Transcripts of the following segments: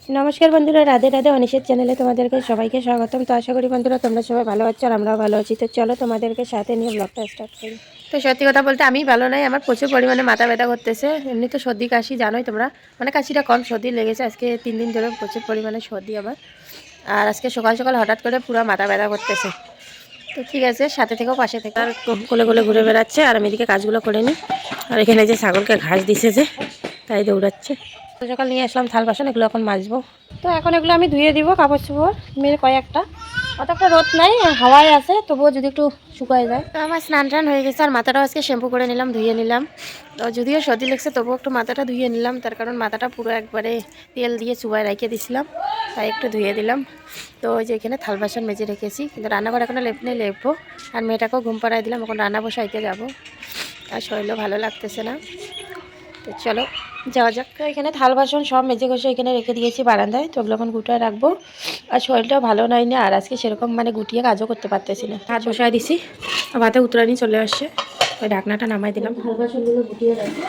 নমস্কার বন্ধুরা, রাধে রাধে। অনিশের চ্যানেলে তোমাদেরকে সবাইকে স্বাগতম। তো আশা করি বন্ধুরা তোমরা সবাই ভালো আছো আর আমরাও ভালো আছি। তো চলো তোমাদেরকে সাথে নিয়ে ব্লগটা স্টার্ট করি। তো সত্যি কথা বলতে আমি ভালো নাই, আমার প্রচুর পরিমাণে মাথা ব্যথা করতেছে। এমনি তো সর্দি কাশি জানোই তোমরা, মানে কাশিটা কম, সর্দি লেগেছে আজকে 3 দিন ধরে, প্রচুর পরিমাণে সর্দি আমার। আর আজকে সকাল সকাল হঠাৎ করে পুরো মাথা ব্যথা করতেছে। তো ঠিক আছে, সাথে থেকেও পাশে থেকে আর কোলে কোলে ঘুরে বেড়াচ্ছে আর আমি এদিকে কাজগুলো করে নিই। আর এখানে যে ছাগলকে ঘাস দিছে যে, তাই দৌড়াচ্ছে। সকাল নিয়ে আসলাম থাল বাসন, এগুলো এখন মাজবো। তো এখন এগুলো আমি ধুয়ে দিব, কাপড় চোপড় মেয়ের কয়েকটা, অত একটা রোদ নাই, হাওয়ায় আছে, তবুও যদি একটু শুকায় যায়। তো আমার স্নান টান হয়ে গেছে আর মাথাটাও আজকে শ্যাম্পু করে নিলাম, ধুয়ে নিলাম। তো যদিও সর্দি লাগছে তবুও একটু মাথাটা ধুয়ে নিলাম, তার কারণ মাথাটা পুরো একবারে তেল দিয়ে চুবায় রেখে দিছিলাম, তাই একটু ধুয়ে দিলাম। তো ওই যে এখানে থাল বাসন মেজে রেখেছি, কিন্তু রান্নাঘর এখনও লেপনে লেপবো। আর মেয়েটাকেও ঘুম পাড়াই দিলাম, এখন রান্না বসাইতে যাবো। আর শরীরও ভালো লাগতেছে না, তো চলো যাওয়া যাক। তো এখানে থাল বাসন সব মেজে ঘষে এখানে রেখে দিয়েছি বারান্দায়, তো ওগুলো এখন গুটায় রাখবো। আর শরীরটাও ভালো নাই না, আর আজকে সেরকম মানে গুটিয়ে কাজও করতে পারতেছি না। হাত বসায় দিছি, ভাতে উতরানি চলে আসছে, ওই ঢাকনাটা নামাই দিলাম। থাল বাসনগুলো গুটিয়ে রাখি,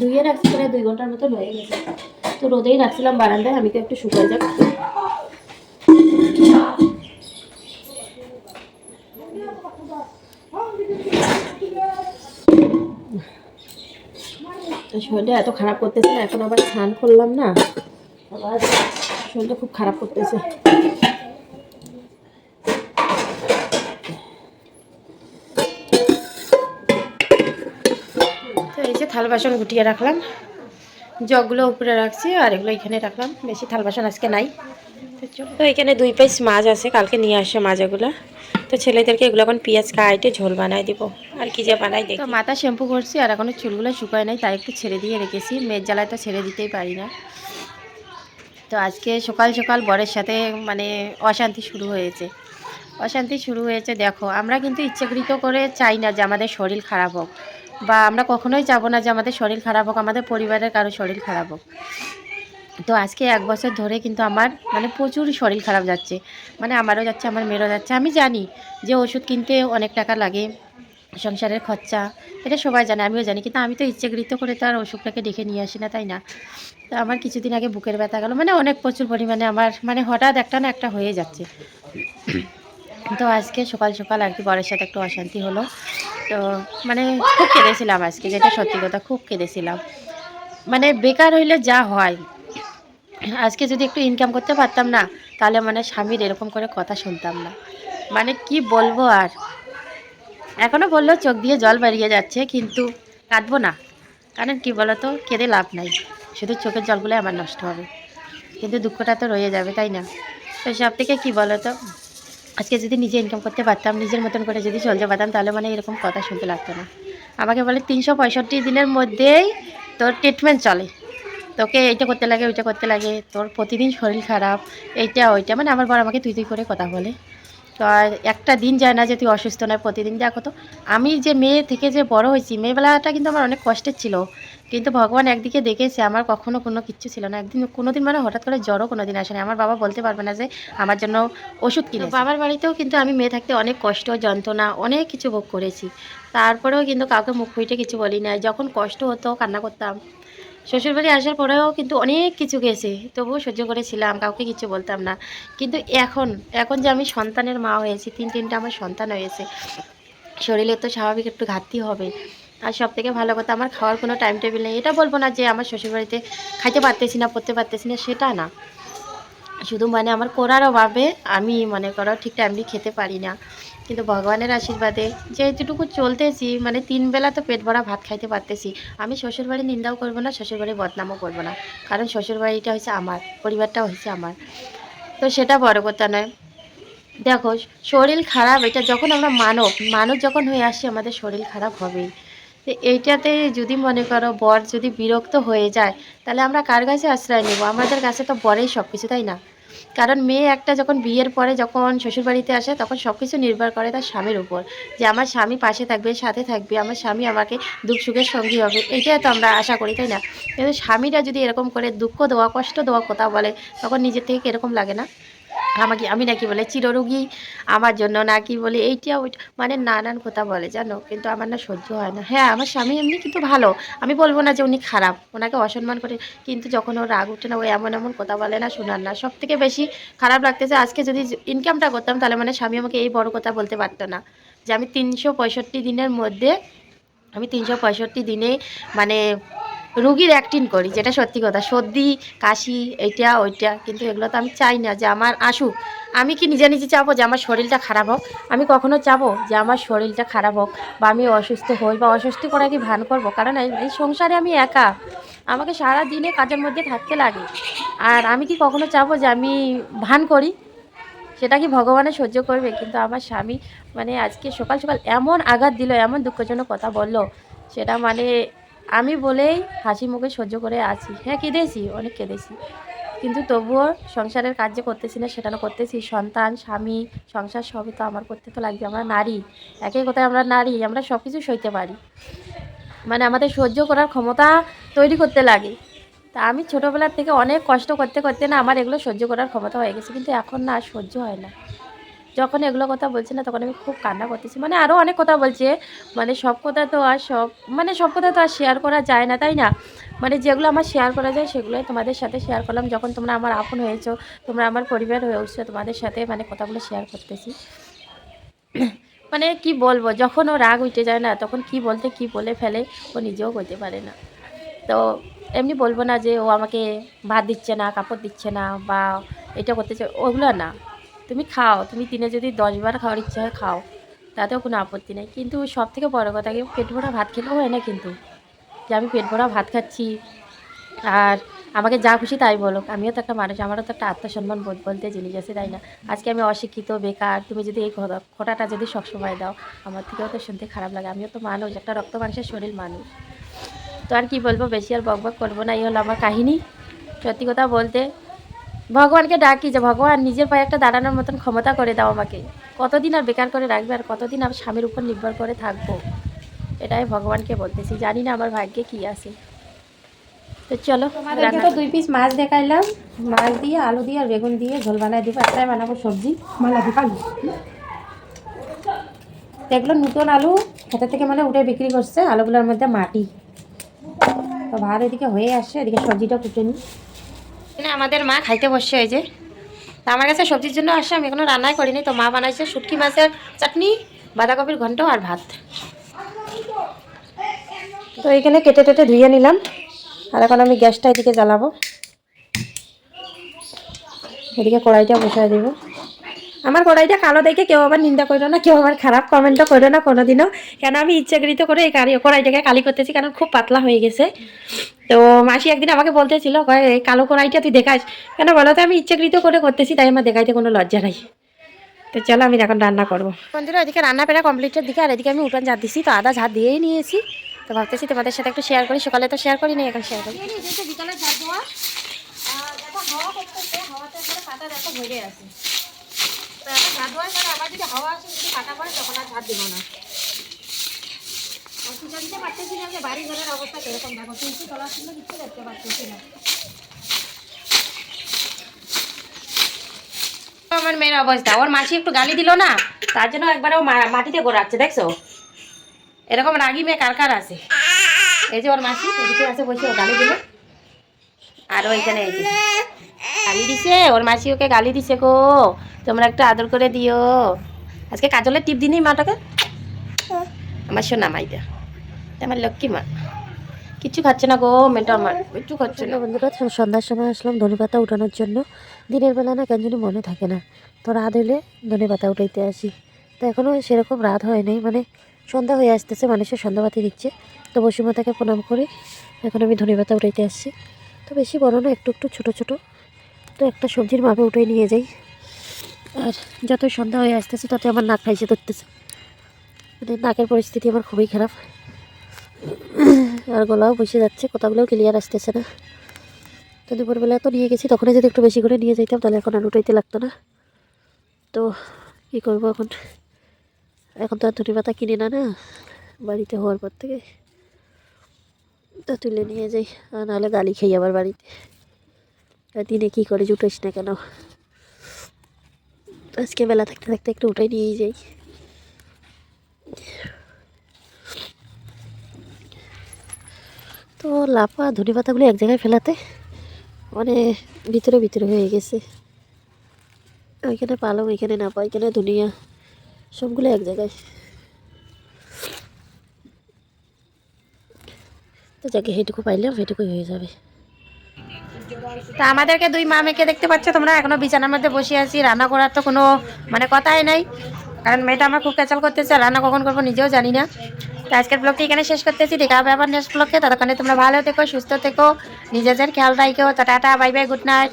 ধুয়ে রাখছি, প্রায় 2 ঘন্টার মতো হয়ে গেছে। তো রোদেই রাখছিলাম বারান্দায়, আমি তো একটু শুকাই যাক। শরীরটা এত খারাপ করতেছে না, এখন আবার স্নান করলাম না, আবার শরীরটা খুব খারাপ করতেছে। তো এই যে থাল বাসন গুটিয়ে রাখলাম, জগগুলো উপরে রাখছি আর এগুলো এখানে রাখলাম, বেশি থাল বাসন আজকে নাই। তো এখানে 2 পিস মাছ আছে, কালকে নিয়ে আসে মাছ এগুলো। তো ছেলেদেরকে এগুলো এখন পেঁয়াজ কাটে ঝোল বানাই দিব, আর কি যে বানাই দেখি। তো মাথা শ্যাম্পু করছি আর এখনো চুলগুলো শুকায় নাই, তাই একটু ছেড়ে দিয়ে রেখেছি, মেয়ের জ্বালায় তো ছেড়ে দিতেই পারি না। তো আজকে সকাল সকাল বরের সাথে মানে অশান্তি শুরু হয়েছে, অশান্তি শুরু হয়েছে। দেখো, আমরা কিন্তু ইচ্ছাকৃত করে চাই না যে আমাদের শরীর খারাপ হোক, বা আমরা কখনোই চাবো না যে আমাদের শরীর খারাপ হোক, আমাদের পরিবারের কারো শরীর খারাপ হোক। তো আজকে 1 বছর ধরে কিন্তু আমার মানে প্রচুর শরীর খারাপ যাচ্ছে, মানে আমারও যাচ্ছে, আমার মেয়েরও যাচ্ছে। আমি জানি যে ওষুধ কিনতে অনেক টাকা লাগে, সংসারের খরচা, এটা সবাই জানে, আমিও জানি, কিন্তু আমি তো ইচ্ছাকৃত করে তো আর ওষুধটাকে ডেকে নিয়ে আসি না, তাই না? তো আমার কিছুদিন আগে বুকের ব্যথা গেল, মানে অনেক প্রচুর পরিমাণে আমার মানে হঠাৎ একটা না একটা হয়ে যাচ্ছে। তো আজকে সকাল সকাল আর কি বরের সাথে একটু অশান্তি হলো। তো মানে খুব কেঁদেছিলাম আজকে, যেটা সত্যি কথা, খুব কেঁদেছিলাম। মানে বেকার হইলে যা হয়, আজকে যদি একটু ইনকাম করতে পারতাম না, তাহলে মানে স্বামীর এরকম করে কথা শুনতাম না। মানে কি বলবো আর, এখনও বললেও চোখ দিয়ে জল বেরিয়ে যাচ্ছে, কিন্তু কাঁদবো না। কারণ কি বলতো, কেঁদে লাভ নাই, শুধু চোখের জলগুলো আমার নষ্ট হবে, কিন্তু দুঃখটা তো রয়ে যাবে, তাই না? তো সব থেকে কী বলতো, আজকে যদি নিজে ইনকাম করতে পারতাম, নিজের মতন করে যদি চলতে পারতাম, তাহলে মানে এরকম কথা শুনতে লাগতো না। আমাকে বলে 365 দিনের মধ্যেই তোর ট্রিটমেন্ট চলে, তোকে এইটা করতে লাগে, ওইটা করতে লাগে, তোর প্রতিদিন শরীর খারাপ, এইটা ওইটা, মানে আমার বর আমাকে তুই তুই করে কথা বলে। তো আর একটা দিন যায় না যে তুই অসুস্থ নয়, প্রতিদিন। দেখো তো, আমি যে মেয়ে থেকে যে বড় হয়েছি, মেয়েবেলাটা কিন্তু আমার অনেক কষ্টের ছিল, কিন্তু ভগবান একদিকে দেখেছে, আমার কখনো কোনো কিচ্ছু ছিল না। একদিন কোনো দিন মানে হঠাৎ করে জ্বরও কোনো দিন আসে না, আমার বাবা বলতে পারবে না যে আমার জন্য ওষুধ কিনে। বাবার বাড়িতেও কিন্তু আমি মেয়ে থাকতে অনেক কষ্ট, যন্ত্রণা, অনেক কিছু ভোগ করেছি, তারপরেও কিন্তু কাউকে মুখ ফুটে কিছু বলি না। যখন কষ্ট হতো কান্না করতাম, শ্বশুরবাড়ি আসার পরেও কিন্তু অনেক কিছু গেছে, তবুও সহ্য করেছিলাম, কাউকে কিছু বলতাম না। কিন্তু এখন এখন যে আমি সন্তানের মা হয়েছি, তিনটা আমার সন্তান হয়েছে, শরীরে তো স্বাভাবিক একটু ঘাটতি হবে। আর সব থেকে ভালো কথা, আমার খাওয়ার কোনো টাইম টেবিল নেই। এটা বলবো না যে আমার শ্বশুরবাড়িতে খাইতে পারতেছি না, পড়তে পারতেছি না, সেটা না, শুধু মানে আমার করার অভাবে আমি মনে করো ঠিক টাইমলি খেতে পারি না। কিন্তু ভগবানের আশীর্বাদে যে যেটুকু চলতেছি, মানে 3 বেলা তো পেট ভরা ভাত খাইতে পারতেছি। আমি শ্বশুরবাড়ির নিন্দাও করবো না, শ্বশুরবাড়ির বদনামও করবো না, কারণ শ্বশুরবাড়িটা হচ্ছে আমার, পরিবারটাও হচ্ছে আমার। তো সেটা বড় কথা নয়। দেখো, শরীর খারাপ, এটা যখন আমরা মানব মানব যখন হয়ে আসি, আমাদের শরীর খারাপ হবেই। তো এইটাতে যদি মনে করো বর যদি বিরক্ত হয়ে যায়, তাহলে আমরা কার কাছে আশ্রয় নেব? আমাদের কাছে তো বরেই সব কিছু, তাই না? কারণ মেয়ে একটা যখন বিয়ের পরে যখন শ্বশুরবাড়িতে আসে, তখন সব কিছু নির্ভর করে তার স্বামীর উপর, যে আমার স্বামী পাশে থাকবে, সাথে থাকবে, আমার স্বামী আমাকে দুঃখ সুখের সঙ্গী হবে, এইটাই তো আমরা আশা করি, তাই না? কিন্তু স্বামীরা যদি এরকম করে দুঃখ দেওয়া, কষ্ট দেওয়া কথা বলে, তখন নিজের থেকে এরকম লাগে না? আমাকে আমি নাকি বলে চিররোগী, আমার জন্য নাকি বলে এইটা ওইটা, মানে নানান কথা বলে জানো, কিন্তু আমার না সহ্য হয় না। হ্যাঁ আমার স্বামী এমনি কিন্তু ভালো, আমি বলবো না যে উনি খারাপ, ওনাকে অসম্মান করে, কিন্তু যখন ওর রাগ উঠে না, ও এমন এমন কথা বলে না, শোনার না। সব থেকে বেশি খারাপ লাগতেছে, আজকে যদি ইনকামটা করতাম তাহলে মানে স্বামী আমাকে এই বড় কথা বলতে পারতো না, যে আমি 365 দিনের মধ্যে, আমি 365 দিনে মানে রুগীর অ্যাক্টিং করি, যেটা সত্যি কথা, সর্দি কাশি এইটা ওইটা, কিন্তু এগুলো তো আমি চাই না যে আমার আসুক। আমি কি নিজে নিজে চাবো যে আমার শরীরটা খারাপ হোক? আমি কখনো চাবো যে আমার শরীরটা খারাপ হোক বা আমি অসুস্থ হই বা অসুস্থ করা কি ভান করবো? কারণ এই সংসারে আমি একা, আমাকে সারা দিনে কাজের মধ্যে থাকতে লাগে। আর আমি কি কখনো চাবো যে আমি ভান করি? সেটা কি ভগবানের সহ্য করবে? কিন্তু আমার স্বামী মানে আজকে সকাল সকাল এমন আঘাত দিল, এমন দুঃখজনক কথা বললো, সেটা মানে আমি বলেই হাসি মুখে সহ্য করে আছি। হ্যাঁ কেঁদেছি, অনেক কেঁদেছি, কিন্তু তবুও সংসারের কাজ যে করতেছি না সেটা না, করতেছি। সন্তান স্বামী সংসার সবই তো আমার করতে তো লাগবে, আমরা নারী, একই কথায় আমরা নারী, আমরা সব কিছু সইতে পারি, মানে আমাদের সহ্য করার ক্ষমতা তৈরি করতে লাগে। তা আমি ছোটোবেলার থেকে অনেক কষ্ট করতে করতে না আমার এগুলো সহ্য করার ক্ষমতা হয়ে গেছে, কিন্তু এখন না আর সহ্য হয় না। যখন এগুলো কথা বলছে না তখন আমি খুব কান্না করতেছি, মানে আরও অনেক কথা বলছে, মানে সব কথা তো আর সব কথা তো আর শেয়ার করা যায় না, তাই না? মানে যেগুলো আমার শেয়ার করা যায় সেগুলোই তোমাদের সাথে শেয়ার করলাম। যখন তোমরা আমার আপন হয়েছো, তোমরা আমার পরিবার হয়ে উঠছো, তোমাদের সাথে মানে কথাগুলো শেয়ার করতেছি। মানে কি বলবো, যখন ও রাগ উঠে যায় না তখন কি বলতে কি বলে ফেলে ও নিজেও বলতে পারে না। তো এমনি বলবো না যে ও আমাকে ভাত দিচ্ছে না, কাপড় দিচ্ছে না, বা এটা করতেছে, ওগুলো না। তুমি খাও, তুমি দিনে যদি 10 বার খাওয়ার ইচ্ছা হয় খাও, তাতেও কোনো আপত্তি নেই, কিন্তু সব থেকে বড় কথা কি পেট ভরা ভাত খেলেও হয় না কিন্তু, যে আমি পেট ভরা ভাত খাচ্ছি আর আমাকে যা খুশি তাই বলো, আমিও তো একটা মানুষ, আমারও তো একটা আত্মসম্মান বোধ বলতে জিনিস আছে, তাই না? আজকে আমি অশিক্ষিত বেকার, তুমি যদি এই খোটাটা যদি সবসময় দাও, আমার থেকেও তো শুনতে খারাপ লাগে, আমিও তো মানুষ, একটা রক্ত মাংসের শরীর মানুষ। তো আর কি বলবো, বেশি আর বকবক করবো না, এই হলো আমার কাহিনী। সত্যি কথা বলতে ভগবানকে ডাকি যে ভগবান নিজের পায়ে একটা দাঁড়ানোর মতন ক্ষমতা করে দাও আমাকে। কতদিন আর বেকার করে রাখবে, আর কতদিন আমি স্বামীর উপর নির্ভর করে থাকবো? এটাই ভগবানকে বলতেছি, জানি না আমার ভাগ্যে কি আছে। তো চলো, তোমাদেরকে তো 2 পিস মাছ দেখাইলাম, মাছ দিয়ে আলু দিয়ে আর বেগুন দিয়ে ঝোল বানাই দিব, একটাই বানাবো সবজি মালা দিপাল। এগুলো নতুন আলু খেতে থেকে মানে উঠে বিক্রি করছে, আলুগুলোর মধ্যে মাটি। তো ভাত এদিকে হয়ে আসছে, এদিকে সবজিটা কুটে নিই। আমাদের মা খাইতে বসছে, এই যে আমার কাছে সবজির জন্য আসে, আমি এখনো রান্নাই করিনি। তো মা বানাইছে শুটকি মাছের চাটনি, বাঁধাকপির ঘন্ট আর ভাত। তো এইখানে কেটে টেটে ধুয়ে নিলাম, আর এখন আমি গ্যাসটা এদিকে জ্বালাবো, এদিকে কড়াইটা বসায় দেবো। আমার কড়াইটা কালো দেখে কেউ আবার নিন্দা করো না, কেউ আবার খারাপ কমেন্টও করো না কোনোদিনও, কেন আমি ইচ্ছাকৃত করে এই কড়াইটাকে কালি করতেছি, কারণ খুব পাতলা হয়ে গেছে। তো মাসি একদিন আমাকে বলতেছিল, এই কালো কড়াইটা তুই দেখাস কেন, বলো তো? আমি ইচ্ছাকৃত করে করতেছি, তাই আমার দেখাইতে কোনো লজ্জা নাই। তো চলো আমি এখন রান্না করবো। বন্ধুরা এদিকে রান্না পেরা কমপ্লিটের দিকে, আর এদিকে আমি উঠান ঝাড় দিচ্ছি, তো আদা ঝাড় দিয়েই নিয়েছি। তো ভাবতেছি তোমাদের সাথে একটু শেয়ার করি, সকালে তো শেয়ার করি না, এখন শেয়ার করি। বিকালে ঝাড় দেওয়া, হাওয়া করতেছে, হাওয়াতে পাতা দেখো ভরে আছে। তো এখন ঝাড় দেওয়ার পরে আবার যদি হাওয়া আসে, যদি কাটা পড়ে, তখন আর ঝাড় দেবো না। আর দিতে পারতেছি না যে বাড়ি ঘরের অবস্থা কিরকম, দেখো তুলসী তলা ছিল, কিছু দেখতে পারতেছি না। আমার মেয়ের অবস্থা, ওর মাসি একটু গালি দিল না, তার জন্য একবার ও মাটিতে গোড়াচ্ছে, দেখছো? এরকম রাগি মেয়ে কার কার আছে? এই যে ওর মাসি এদিকে আছে বসে, ও গালি দিল, আর ওইখানে এই যে গালি দিছে, ওর মাসি ওকে গালি দিছে, গো তোমরা একটু আদর করে দিও। আজকে কাজলের টিপ দিনই মাটাকে, আমার সোনা মাইটা, আমার লক্ষ্মী মা, কিছু খাচ্ছে না গো মেয়েটা আমার, একটু খাচ্ছে না। বন্ধুরা সন্ধ্যার সময় আসলাম ধনেপাতা উঠানোর জন্য, দিনের বেলা না কেন জানি মনে থাকে না, তো রাত হইলে ধনেপাতা উঠাইতে আসি। তো এখনও সেরকম রাত হয় নাই, মানে সন্ধ্যা হয়ে আসতেছে, মানুষের সন্ধ্যাবাতি দিচ্ছে। তো বসুমাতাকে প্রণাম করে এখন আমি ধনেপাতা উঠাইতে আসছি। তো বেশি বড় না, একটু একটু ছোটো ছোটো, তো একটা সবজির মাপে উঠে নিয়ে যাই। আর যত সন্ধ্যা হয়ে আসতেছে তত আমার নাক খাইছে ধরতেছে, মানে নাকের পরিস্থিতি আমার খুবই খারাপ, আর গলাও বসে যাচ্ছে, কথাগুলোও ক্লিয়ার আসতেছে না। তো দুপুরবেলা তো নিয়ে গেছি, তখনই যদি একটু বেশি করে নিয়ে যেতাম তাহলে এখন আর উঠাইতে লাগতো না। তো কী করবো এখন, এখন তো আর ধনে পাতা কিনে না না বাড়িতে হওয়ার পর থেকে, তো তুলে নিয়ে যাই, আর নাহলে গালি খাই আবার বাড়িতে, দিনে কী করে জুটোস না কেন। আজকে বেলা থাকতে থাকতে একটু উঠাই নিয়েই যাই। তো লাফা ধনে পাতাগুলো এক জায়গায় ফেলাতে মানে ভিতরে ভিতরে হয়ে গেছে। ওইখানে পালং, এখানে নাপা, এখানে ধনিয়া, সবগুলো এক জায়গায়। তো যাকে সেটুকু পাইলাম সেটুকুই হয়ে যাবে। তা আমাদেরকে দুই মামেকে দেখতে পাচ্ছ তোমরা, এখনো বিছানার মধ্যে বসে আছি। রান্না করার তো কোনো মানে কথাই নাই, কারণ মেয়েটা আমার খুব ক্যাচাল করতেছে। রান্না কখন করবো নিজেও জানি না। তো আজকের ব্লগটি এখানে শেষ করতেছি, দেখা হবে আবার নেক্সট ব্লগে। ততক্ষণে তোমরা ভালো থেকো, সুস্থ থেকো, নিজেদের খেয়াল রাখো। তো tata, bye bye, good night.